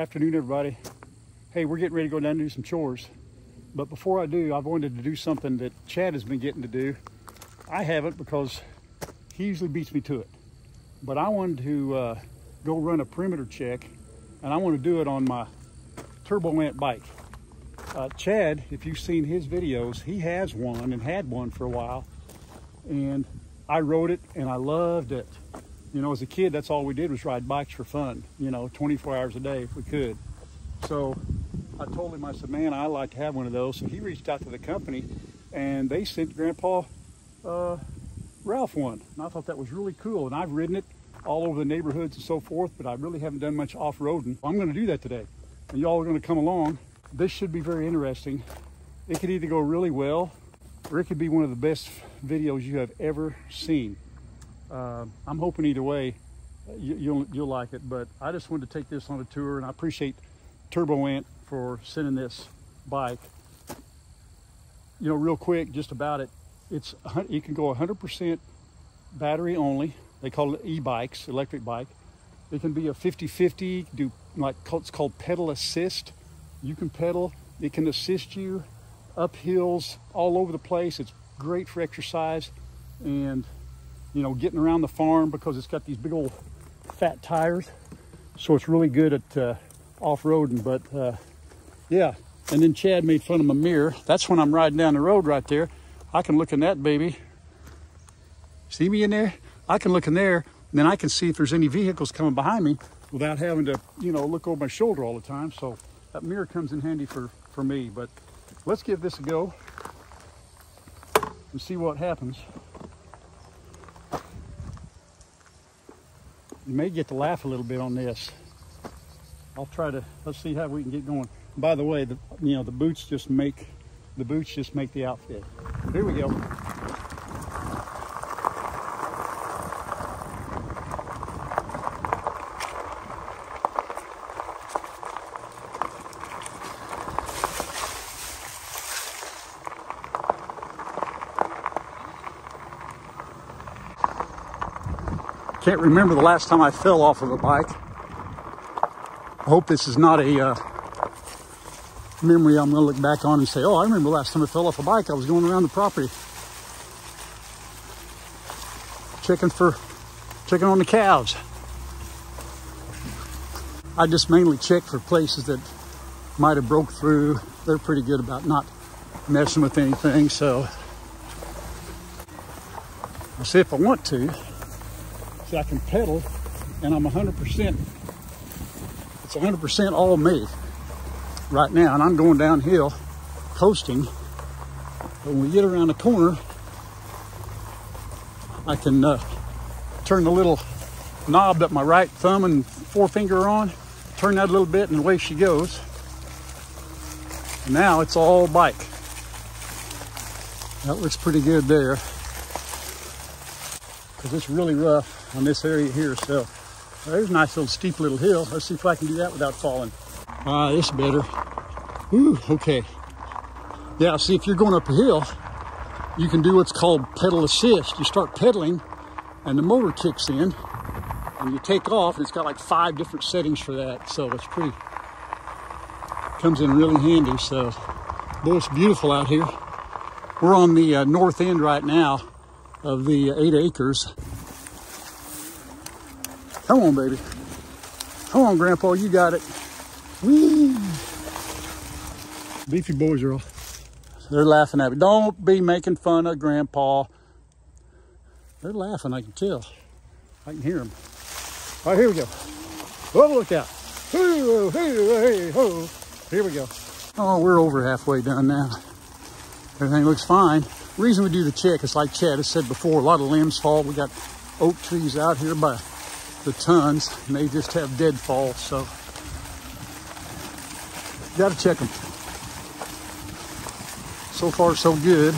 Afternoon, everybody. Hey, we're getting ready to go down and do some chores. But before I do, I've wanted to do something that Chad has been getting to do. I haven't because he usually beats me to it. But I wanted to go run a perimeter check, and I want to do it on my Turbo Ant bike. Chad, if you've seen his videos, he has one and had one for a while. And I rode it and I loved it. You know, as a kid, that's all we did was ride bikes for fun, you know, 24 hours a day if we could. So I told him, I said, man, I'd like to have one of those. So he reached out to the company and they sent Grandpa Ralph one. And I thought that was really cool. And I've ridden it all over the neighborhoods and so forth, but I really haven't done much off-roading. I'm going to do that today. And y'all are going to come along. This should be very interesting. It could either go really well or it could be one of the best videos you have ever seen. I'm hoping either way you'll like it, but I just wanted to take this on a tour, and I appreciate Turbo Ant for sending this bike. You know, real quick, just about it, you can go 100% battery only. They call it e-bikes, electric bike. It can be a 50-50, do like it's called pedal assist. You can pedal, it can assist you up hills all over the place. It's great for exercise and, you know, getting around the farm because it's got these big old fat tires. So it's really good at off-roading, but yeah. And then Chad made fun of my mirror. That's when I'm riding down the road right there. I can look in that baby. See me in there? I can look in there, and then I can see if there's any vehicles coming behind me without having to, you know, look over my shoulder all the time. So that mirror comes in handy for me. But let's give this a go and see what happens. You may get to laugh a little bit on this. I'll try to, let's see how we can get going. By the way, the boots just make the outfit. Here we go. Can't remember the last time I fell off of a bike. I hope this is not a memory I'm going to look back on and say, oh, I remember the last time I fell off a bike. I was going around the property checking on the calves. I just mainly check for places that might have broke through. They're pretty good about not messing with anything. So I'll see if I want to. See, I can pedal, and I'm 100%. It's 100% all me right now, and I'm going downhill, coasting. But when we get around the corner, I can turn the little knob that my right thumb and forefinger are on, turn that a little bit, and away she goes. And now it's all bike. That looks pretty good there, because it's really rough on this area here. So there's a nice little steep little hill. Let's see if I can do that without falling. This is better. Ooh, okay. Yeah, see, if you're going up a hill, you can do what's called pedal assist. You start pedaling and the motor kicks in and you take off, and it's got like 5 different settings for that. So it's pretty, comes in really handy. So boy, it's beautiful out here. We're on the north end right now of the 8 acres. Come on, baby. Come on, Grandpa, you got it. Whee! Beefy boys are all, they're laughing at me. Don't be making fun of Grandpa. They're laughing, I can tell. I can hear them. All right, here we go. Oh, look out. Hey, hey, ho. Here we go. Oh, we're over halfway done now. Everything looks fine. The reason we do the check is, like Chad has said before, a lot of limbs fall. We got oak trees out here by the tons, and they just have deadfall, so got to check them. So far, so good.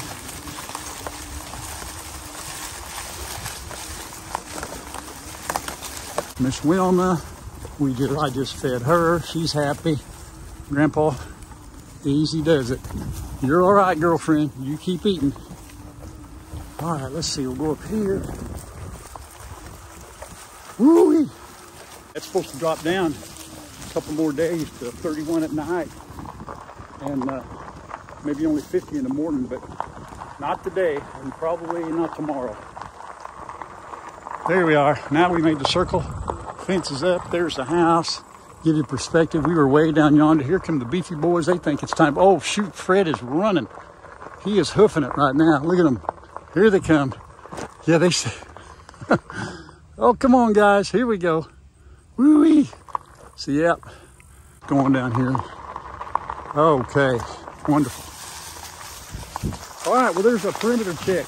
Miss Wilma, I just fed her. She's happy. Grandpa, easy does it. You're all right, girlfriend. You keep eating. All right, let's see. We'll go up here. Woo-wee. That's supposed to drop down couple more days to 31 at night, and maybe only 50 in the morning, but not today, and probably not tomorrow. There we are. Now we made the circle. Fence is up. There's the house. Give you perspective. We were way down yonder. Here come the beefy boys. They think it's time. Oh, shoot. Fred is running. He is hoofing it right now. Look at them. Here they come. Yeah, they say. Oh, come on, guys. Here we go. Woo-wee. So, yep. Going down here. Okay. Wonderful. All right. Well, there's a perimeter check.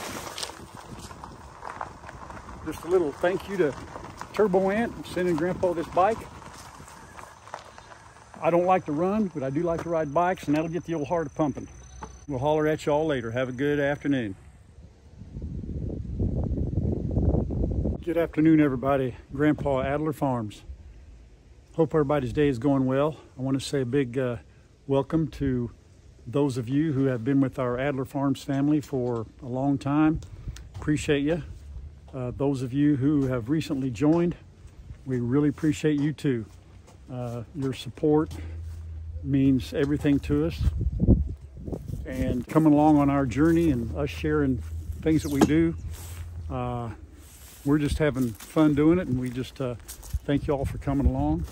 Just a little thank you to Turbo Ant sending Grandpa this bike. I don't like to run, but I do like to ride bikes, and that'll get the old heart pumping. We'll holler at you all later. Have a good afternoon. Good afternoon, everybody. Grandpa, Adler Farms. Hope everybody's day is going well. I want to say a big welcome to those of you who have been with our Adler Farms family for a long time. Appreciate you. Those of you who have recently joined, we really appreciate you too. Your support means everything to us, and coming along on our journey and us sharing things that we do, we're just having fun doing it, and we just thank you all for coming along.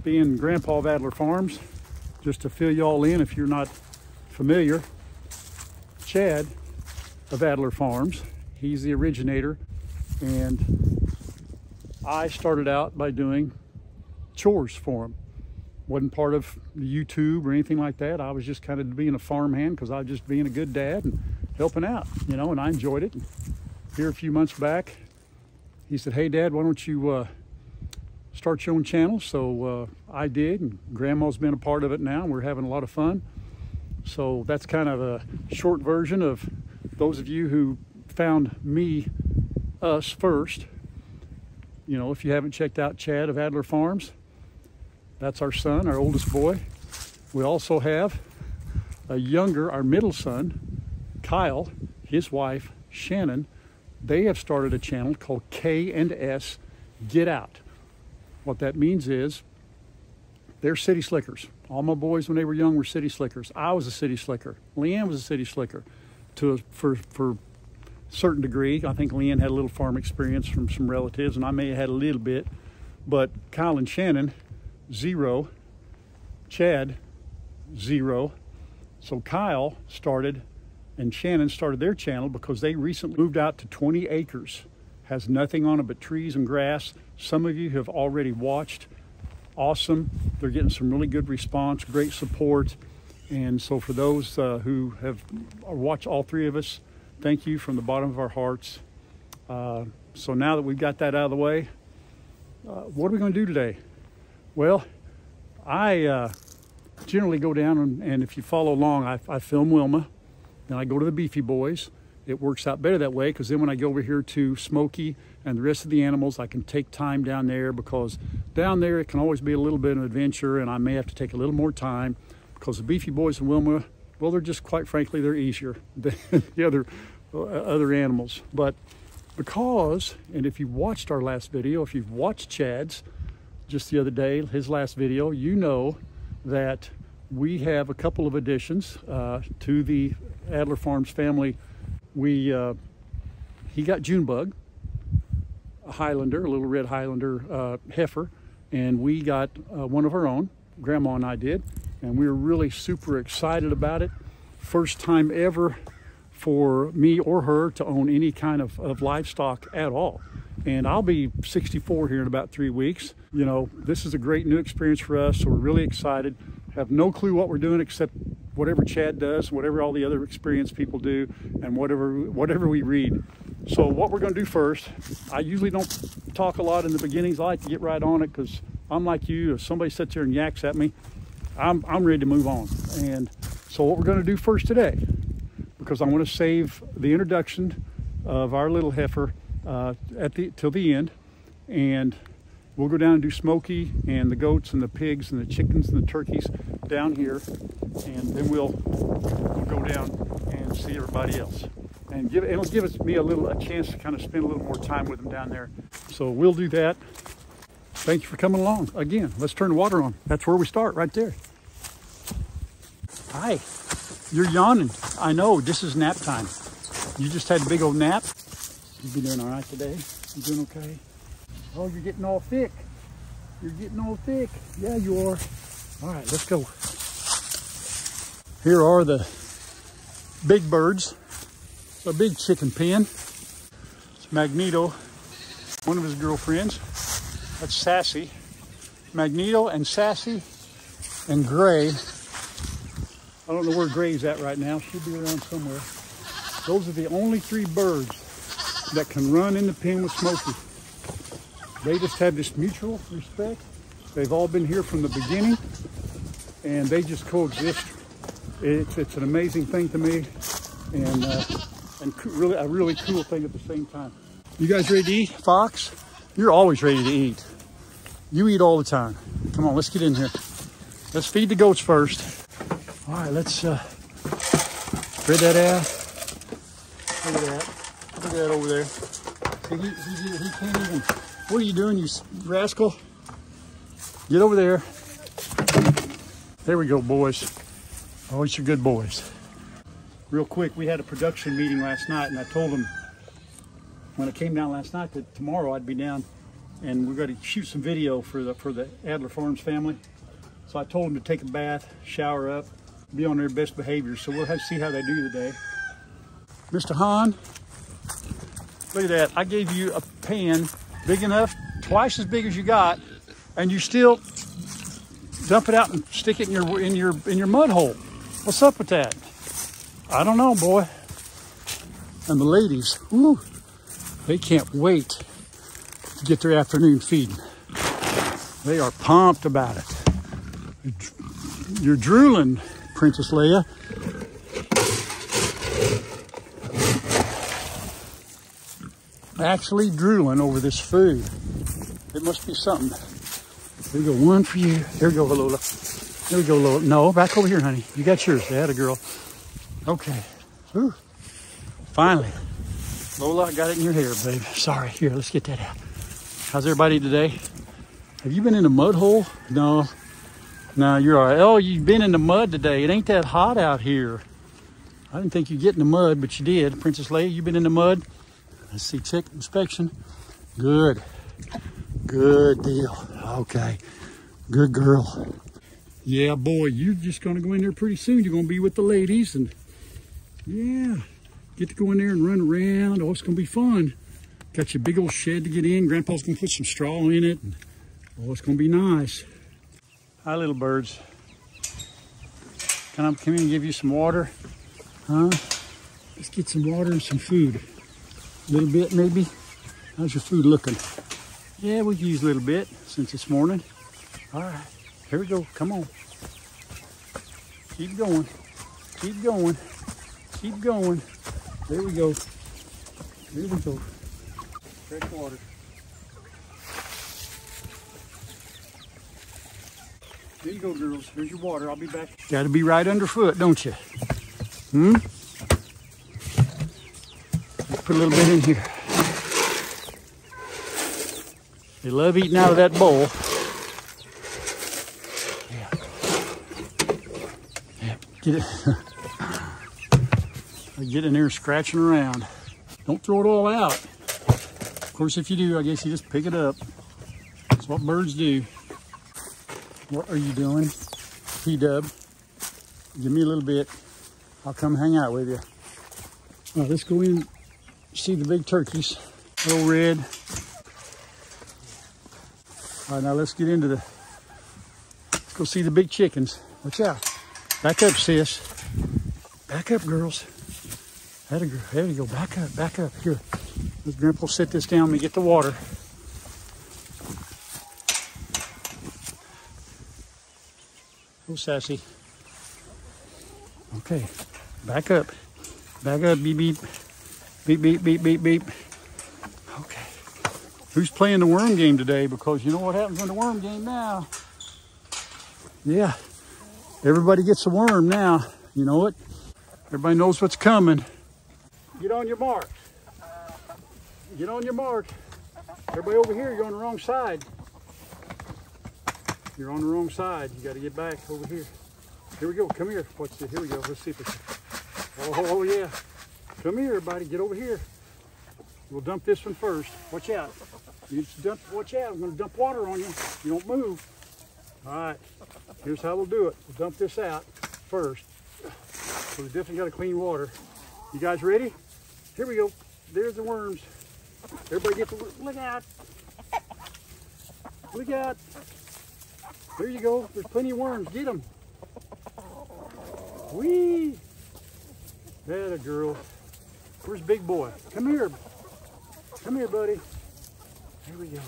Being Grandpa of Adler Farms, just to fill you all in if you're not familiar, Chad of Adler Farms, he's the originator, and I started out by doing chores for him. Wasn't part of the YouTube or anything like that. I was just kind of being a farmhand because I was just being a good dad and helping out, you know, and I enjoyed it. Here a few months back, he said, "Hey, Dad, why don't you start your own channel?" So I did, and Grandma's been a part of it now, and we're having a lot of fun. So that's kind of a short version of those of you who found us first. You know, if you haven't checked out Chad of Adler Farms, that's our son, our oldest boy. We also have our middle son, Kyle, his wife, Shannon. They have started a channel called K&S Get Out. What that means is they're city slickers. All my boys when they were young were city slickers. I was a city slicker. Lea Ann was a city slicker for a certain degree. I think Lea Ann had a little farm experience from some relatives, and I may have had a little bit. But Kyle and Shannon, 0. Chad, 0. So Kyle started and Shannon started their channel because they recently moved out to 20 acres. Has nothing on it but trees and grass. Some of you have already watched. Awesome. They're getting some really good response, great support. And so for those who have watched all three of us, thank you from the bottom of our hearts. So now that we've got that out of the way, what are we going to do today? Well, I generally go down and if you follow along, I film Wilma. Then I go to the beefy boys. It works out better that way because then when I go over here to Smokey and the rest of the animals, I can take time down there because down there it can always be a little bit of an adventure, and I may have to take a little more time because the beefy boys and Wilma, well, they're just, quite frankly, they're easier than the other animals. But because, and if you watched our last video, if you've watched Chad's just the other day, his last video, you know that we have a couple of additions to the Adler Farms family. He got Junebug, a Highlander, a little red Highlander heifer, and we got one of our own. Grandma and I did, and we were really super excited about it. First time ever for me or her to own any kind of livestock at all. And I'll be 64 here in about 3 weeks. You know, this is a great new experience for us, so we're really excited. Have no clue what we're doing except whatever Chad does, whatever all the other experienced people do, and whatever we read. So what we're going to do first, I usually don't talk a lot in the beginnings. I like to get right on it because I'm like you. If somebody sits there and yaks at me, I'm ready to move on. And so what we're going to do first today, because I want to save the introduction of our little heifer till the end, and we'll go down and do Smokey and the goats and the pigs and the chickens and the turkeys down here, and then we'll go down and see everybody else. And it'll give me a chance to kind of spend a little more time with them down there. So we'll do that. Thank you for coming along. Again, let's turn the water on. That's where we start, right there. Hi, you're yawning. I know, this is nap time. You just had a big old nap. You been doing all right today? You doing okay? Oh, you're getting all thick. You're getting all thick. Yeah, you are. All right, let's go. Here are the big birds. It's a big chicken pen. It's Magneto, one of his girlfriends. That's Sassy. Magneto and Sassy and Gray. I don't know where Gray's at right now. She'll be around somewhere. Those are the only 3 birds that can run in the pen with Smokey. They just have this mutual respect. They've all been here from the beginning, and they just coexist. It's an amazing thing to me, and really a really cool thing at the same time. You guys ready to eat? Fox, you're always ready to eat. You eat all the time. Come on, let's get in here. Let's feed the goats first. All right, let's spread that out. Look at that. Look at that over there. He can't even. What are you doing, you rascal? Get over there. There we go, boys. Always your good boys. Real quick, we had a production meeting last night, and I told them when I came down last night that tomorrow I'd be down, and we're going to shoot some video for the Adler Farms family. So I told them to take a bath, shower up, be on their best behavior. So we'll have to see how they do today. Mr. Hahn, look at that. I gave you a pan big enough, twice as big as you got, and you still dump it out and stick it in your mud hole. What's up with that? I don't know, boy. And the ladies, ooh, they can't wait to get their afternoon feeding. They are pumped about it. You're drooling, Princess Lea. Actually drooling over this food. It must be something. Here we go, one for you. Here we go, Lola. Here we go, Lola. No, back over here, honey. You got yours. They had a girl. Okay. Ooh. Finally. Lola, I got it in your hair, babe. Sorry. Here, let's get that out. How's everybody today? Have you been in a mud hole? No. No, you're all right. Oh, you've been in the mud today. It ain't that hot out here. I didn't think you'd get in the mud, but you did. Princess Lea, you been in the mud? Let's see, check inspection. Good. Good deal. Okay. Good girl. Yeah, boy, you're just going to go in there pretty soon. You're going to be with the ladies, and yeah, get to go in there and run around. Oh, it's going to be fun. Got your big old shed to get in. Grandpa's going to put some straw in it. And, oh, it's going to be nice. Hi, little birds. Can I come in and give you some water? Huh? Let's get some water and some food. A little bit, maybe. How's your food looking? Yeah, we use a little bit since it's morning. All right, here we go. Come on. Keep going. Keep going. Keep going. There we go. There we go. Fresh water. There you go, girls. Here's your water. I'll be back. Got to be right underfoot, don't you? Hmm? Let's put a little bit in here. They love eating out of that bowl. Yeah. Yeah. Get it. Get in there scratching around. Don't throw it all out. Of course, if you do, I guess you just pick it up. That's what birds do. What are you doing, P-Dub? Give me a little bit. I'll come hang out with you. All right, let's go in and see the big turkeys. Little red. All right, now let's get into let's go see the big chickens. Watch out. Back up, sis. Back up, girls. There you go. Back up, back up. Here. Let Grandpa set this down. Let me get the water. Oh, Sassy. Okay. Back up. Back up. Beep, beep. Beep, beep, beep, beep, beep. Okay. Who's playing the worm game today? Because you know what happens in the worm game now. Yeah. Everybody gets a worm now. You know it. Everybody knows what's coming. Get on your mark. Get on your mark. Everybody over here, you're on the wrong side. You're on the wrong side. You got to get back over here. Here we go. Come here. Watch this. Here we go. Let's see if it's... Oh, yeah. Come here, everybody. Get over here. We'll dump this one first. Watch out. You just dump, watch out. I'm going to dump water on you. You don't move. All right. Here's how we'll do it. We'll dump this out first. So we definitely got to clean water. You guys ready? Here we go. There's the worms. Everybody get the worms. Look out. Look out. There you go. There's plenty of worms. Get them. Whee! That a girl. Where's Big Boy? Come here. Come here, buddy. There we go.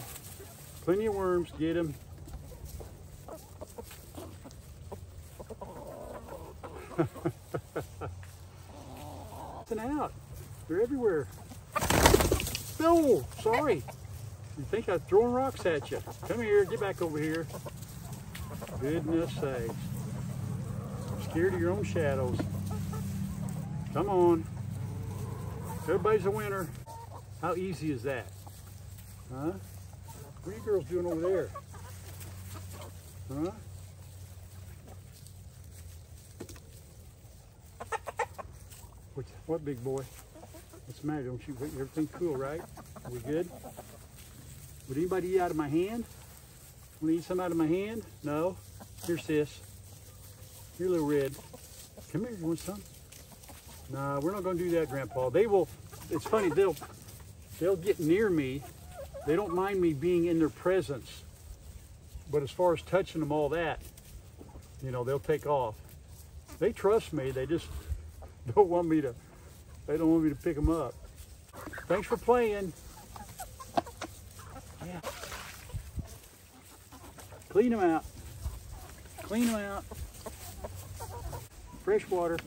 Plenty of worms. Get them. Nothing out. They're everywhere. No, sorry. You think I'm throwing rocks at you. Come here. Get back over here. Goodness sakes. Scared of your own shadows. Come on. Everybody's a winner. How easy is that? Huh? What are you girls doing over there? Huh? What, Big Boy? What's the matter? Don't you, everything's cool, right? Are we good? Would anybody eat out of my hand? Want to eat some out of my hand? No? Here, sis. Here, little red. Come here, you want some? Nah, we're not going to do that, Grandpa. They will, it's funny, they'll get near me. They don't mind me being in their presence. But as far as touching them, all that, you know, they'll take off. They trust me. They just don't want me to, they don't want me to pick them up. Thanks for playing. Yeah. Clean them out. Clean them out. Fresh water.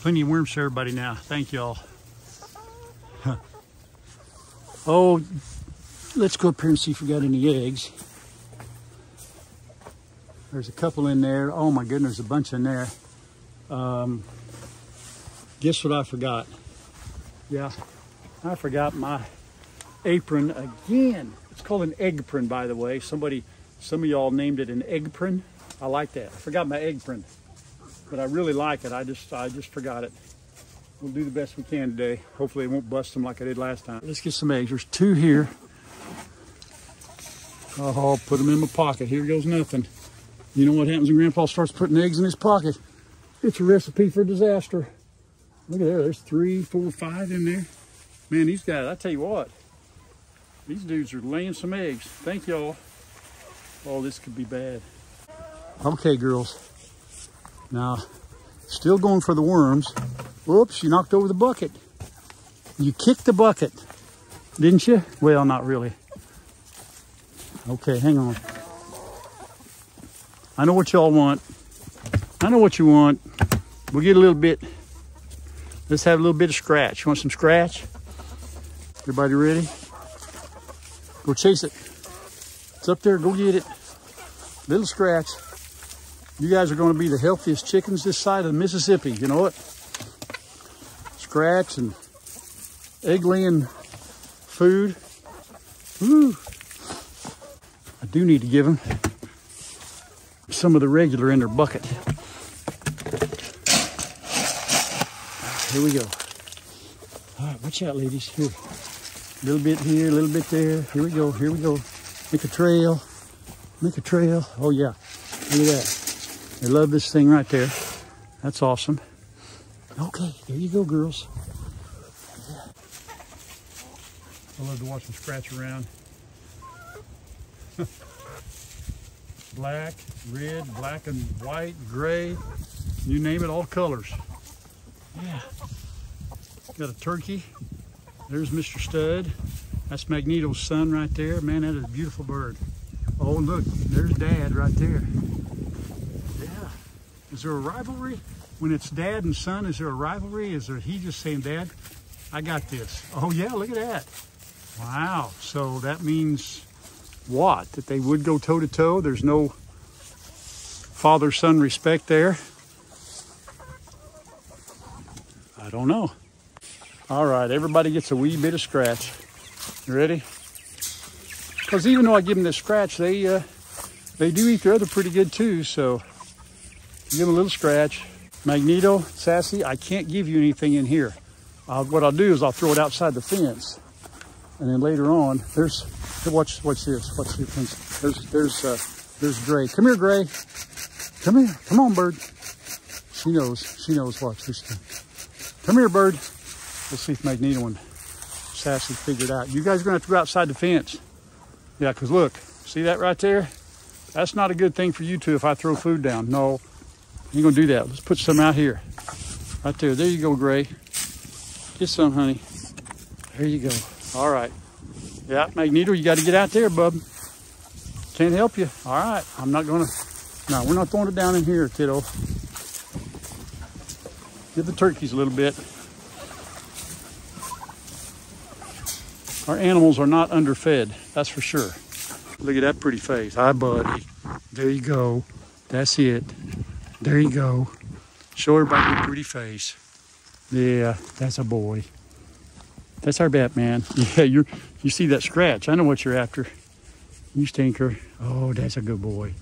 Plenty of worms for everybody now. Thank y'all. Oh, let's go up here and see if we got any eggs. There's a couple in there. Oh my goodness, there's a bunch in there. Guess what I forgot? Yeah, I forgot my apron again. It's called an eggpron, by the way. Some of y'all named it an eggpron. I like that. I forgot my eggpron, but I really like it. I just forgot it. We'll do the best we can today. Hopefully it won't bust them like I did last time. Let's get some eggs. There's 2 here. Oh, I'll put them in my pocket. Here goes nothing. You know what happens when Grandpa starts putting eggs in his pocket? It's a recipe for disaster. Look at there. There's 3, 4, 5 in there. Man, these guys, I tell you what, these dudes are laying some eggs. Thank y'all. Oh, this could be bad. Okay, girls. Now, still going for the worms. Whoops, you knocked over the bucket. You kicked the bucket, didn't you? Well, not really. Okay, hang on. I know what y'all want. I know what you want. We'll get a little bit. Let's have a little bit of scratch. You want some scratch? Everybody ready? Go chase it. It's up there. Go get it. Little scratch. You guys are going to be the healthiest chickens this side of the Mississippi. You know what? Scratch and egg-laying food. Woo! I do need to give them some of the regular in their bucket. Here we go. All right, watch out, ladies. Here. A little bit here, a little bit there. Here we go, here we go. Make a trail. Make a trail. Oh, yeah. Look at that. They love this thing right there. That's awesome. Okay, there you go, girls. Yeah. I love to watch them scratch around. Black, red, black and white, gray, you name it, all colors. Yeah. Got a turkey. There's Mr. Stud. That's Magneto's son right there. Man, that is a beautiful bird. Oh, look, there's Dad right there. Yeah. Is there a rivalry? When it's dad and son, is there a rivalry? Is there he just saying, Dad, I got this? Oh, yeah, look at that. Wow. So that means what? That they would go toe-to-toe? There's no father-son respect there? I don't know. All right, everybody gets a wee bit of scratch. You ready? Because even though I give them this scratch, they do eat their other pretty good too. So give them a little scratch. Magneto, Sassy, I can't give you anything in here. What I'll do is I'll throw it outside the fence, and then later on, watch this. There's Gray. Come here, Gray. Come here. Come on, bird. She knows. Watch this. Come here, bird. Let's see if Magneto and Sassy figure it out. You guys are gonna have to go outside the fence. Yeah, because look, see that right there? That's not a good thing for you two if I throw food down. No, you ain't gonna do that. Let's put some out here. Right there. There you go, Gray. Get some, honey. There you go. All right. Yeah, Magneto, you got to get out there, bub. Can't help you. All right. I'm not gonna. No, we're not throwing it down in here, kiddo. Give the turkeys a little bit. Our animals are not underfed, that's for sure. Look at that pretty face. Hi, buddy. There you go. That's it. There you go. Show everybody your pretty face. Yeah, that's a boy. That's our Batman. Yeah, you see that scratch. I know what you're after. You stinker. Oh, that's a good boy.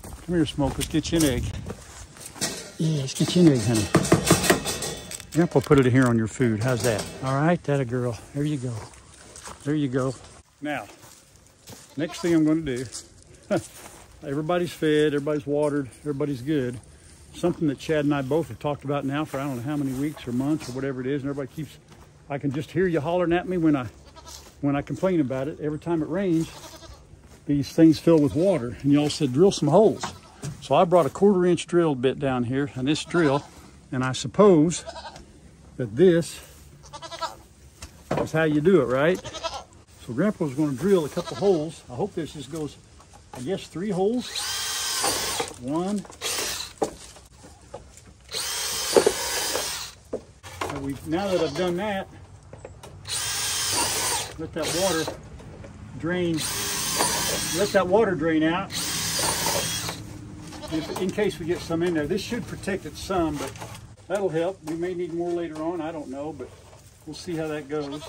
Come here, Smoke. Let's get you an egg. Yeah, let's get you an egg, honey. Grandpa put it here on your food. How's that? All right, that a girl. There you go. There you go. Now, next thing I'm going to do, everybody's fed, everybody's watered, everybody's good. Something that Chad and I both have talked about now for I don't know how many weeks or months or whatever it is, and everybody keeps, I can just hear you hollering at me when I complain about it. Every time it rains, these things fill with water, and y'all said drill some holes. So I brought a 1/4-inch drill bit down here, and this drill, and I suppose that this is how you do it, right? So Grandpa's going to drill a couple holes. I hope this just goes, I guess, 3 holes. 1. Now that I've done that, let that water drain out. In case we get some in there. This should protect it some, but that'll help. We may need more later on, I don't know, but we'll see how that goes.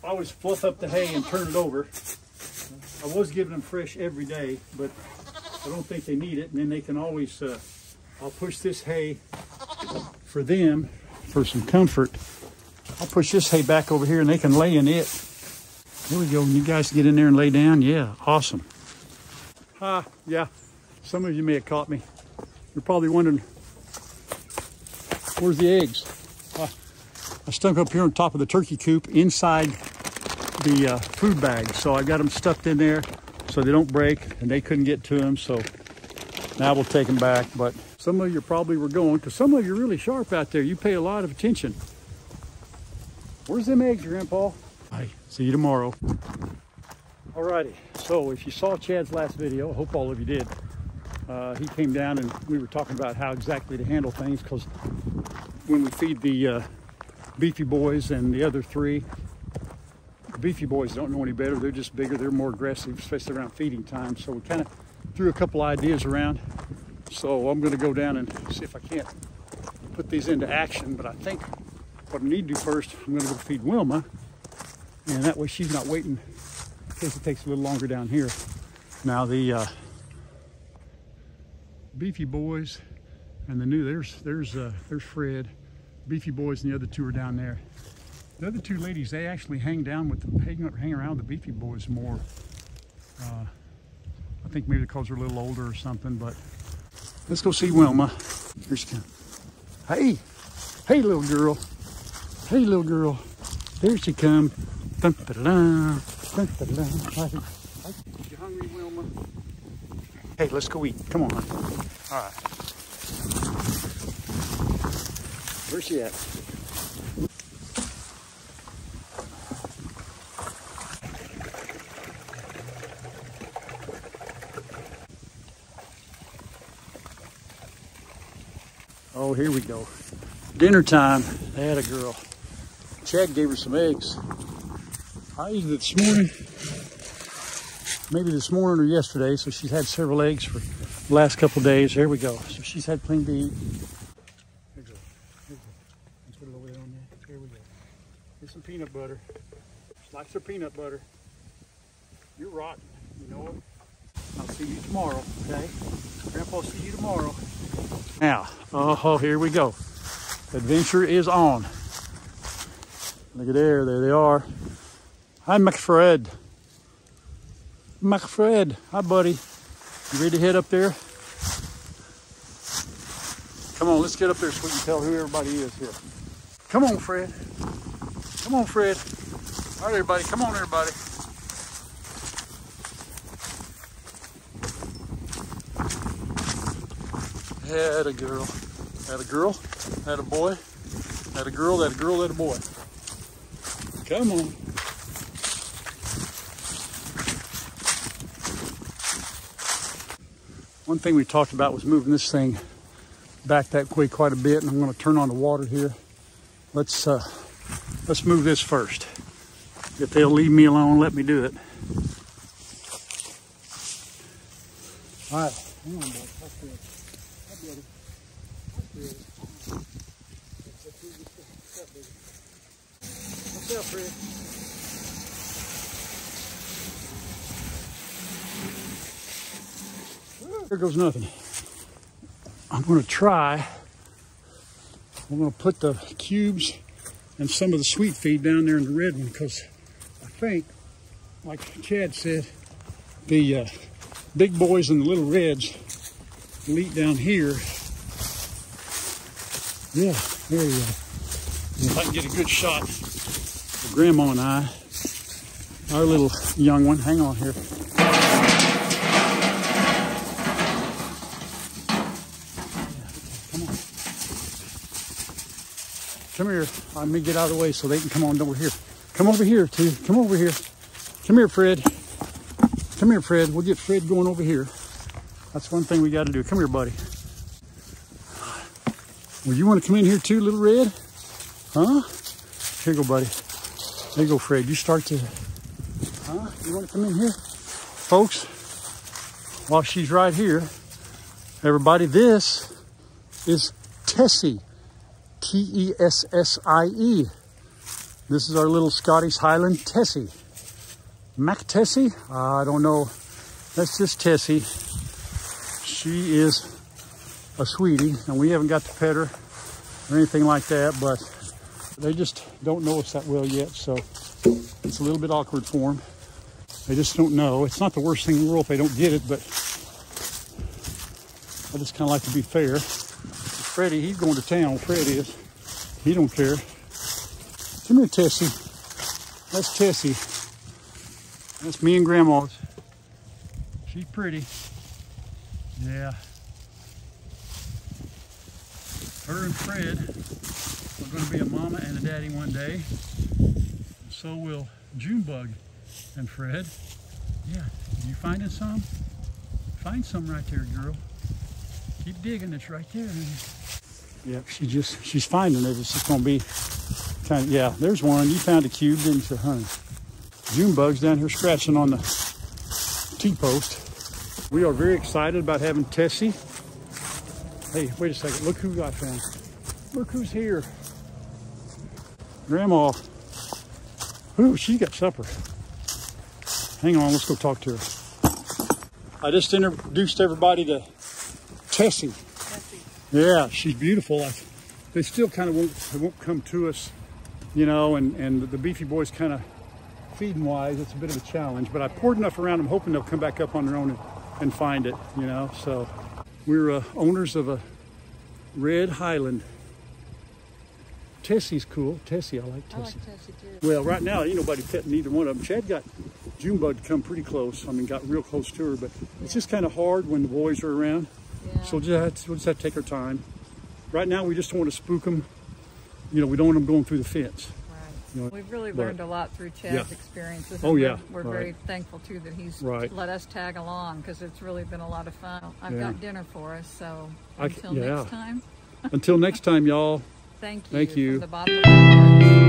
I always fluff up the hay and turn it over. I was giving them fresh every day, but I don't think they need it. And then they can always, I'll push this hay for them for some comfort. I'll push this hay back over here and they can lay in it. There we go. You guys get in there and lay down. Yeah, awesome. Yeah, some of you may have caught me. You're probably wondering, where's the eggs? I stuck up here on top of the turkey coop inside the food bag. So I got them stuffed in there so they don't break and they couldn't get to them. So now we'll take them back. But some of you probably were going, because some of you are really sharp out there. You pay a lot of attention. Where's them eggs, Grandpa? Bye. See you tomorrow. Alrighty. So if you saw Chad's last video, I hope all of you did. He came down and we were talking about how exactly to handle things, because when we feed the Beefy boys and the other 3, the Beefy boys don't know any better. They're just bigger. They're more aggressive, especially around feeding time. So we kind of threw a couple ideas around. So I'm going to go down and see if I can't put these into action. But I think what I need to do first, I'm going to go feed Wilma. And that way she's not waiting in case it takes a little longer down here. Now the Beefy boys and the new, there's Fred. Beefy boys and the other 2 are down there. The other 2 ladies, they actually hang down with the, hang around with the Beefy boys more. I think maybe because they're a little older or something, but let's go see Wilma. Here she comes. Hey, hey little girl. Hey little girl. There she comes. Dun, da, da, dun, dun, da, da, dun. You hungry, Wilma? Hey, let's go eat. Come on. All right. Where's she at? Oh, here we go. Dinner time. They had a girl. Chad gave her some eggs. I used it this morning. Maybe this morning or yesterday. So she's had several eggs for the last couple of days. There we go. So she's had plenty to eat. Let's put a Here's some peanut butter. She likes her peanut butter. You're rotten, you know it. I'll see you tomorrow, okay? Grandpa, see you tomorrow. Now, oh, here we go. Adventure is on. Look at there they are. Hi, McFred. McFred, hi, buddy. You ready to head up there? Come on, let's get up there so we can tell who everybody is here. Come on, Fred. Come on, Fred. All right, everybody. Come on, everybody. Had a girl. Had a girl. Had a boy. Had a girl. Had a girl. Had a boy. Come on. One thing we talked about was moving this thing back that way quite a bit, and I'm going to turn on the water here. Let's move this first. If they'll leave me alone, let me do it. All right, hang on, boy. That's good. That's good. That's good. What's up, Fred? There goes nothing. I'm going to try. I'm going to put the cubes and some of the sweet feed down there in the red one, because I think, like Chad said, the big boys and the little reds will eat down here. Yeah, there you go. And if I can get a good shot of Grandma and I, our little young one, hang on here. Come here. Let me get out of the way so they can come on over here. Come over here, too. Come over here. Come here, Fred. Come here, Fred. We'll get Fred going over here. That's one thing we got to do. Come here, buddy. Well, you want to come in here too, little red? Huh? Here you go, buddy. There you go, Fred. You start to... Huh? You want to come in here? Folks, while she's right here, everybody, this is Tessie. Tessie. This is our little Scottish Highland Tessie. Tessie? I don't know. That's just Tessie. She is a sweetie, and we haven't got to pet her or anything like that, but they just don't know us that well yet, so it's a little bit awkward for them. They just don't know. It's not the worst thing in the world if they don't get it, but I just kind of like to be fair. Freddie, he's going to town. Fred is. He don't care. Come here, Tessie. That's Tessie. That's me and Grandma's. She's pretty. Yeah. Her and Fred are going to be a mama and a daddy one day. So will Junebug and Fred. Yeah. You finding some? Find some right there, girl. Keep digging. It's right there. Yeah, she's finding it. It's just going to be kind of, yeah, there's one. You found a cube, didn't you, honey? Junebug's down here scratching on the T-post. We are very excited about having Tessie. Hey, wait a second. Look who I found. Look who's here. Grandma. Ooh, she got supper. Hang on, let's go talk to her. I just introduced everybody to Tessie. Yeah, she's beautiful. They still kind of won't come to us, you know, and the beefy boys kind of feeding wise, it's a bit of a challenge, but I poured enough around them hoping they'll come back up on their own and find it, you know. So we're owners of a red Highland. Tessie's cool. Tessie, I like Tessie. I like Tessie too. Well, right now, ain't nobody petting neither one of them. Chad got Junebug to come pretty close. I mean, got real close to her, but it's just kind of hard when the boys are around. Yeah. So we'll just have to take our time. Right now, we just don't want to spook them. You know, we don't want them going through the fence. Right. You know, we've really learned a lot through Chad's experiences. Oh, yeah. We're very thankful, too, that he's let us tag along, because it's really been a lot of fun. I've got dinner for us, so until next time. Until next time, y'all. Thank you. Thank you. From the bottom of my heart.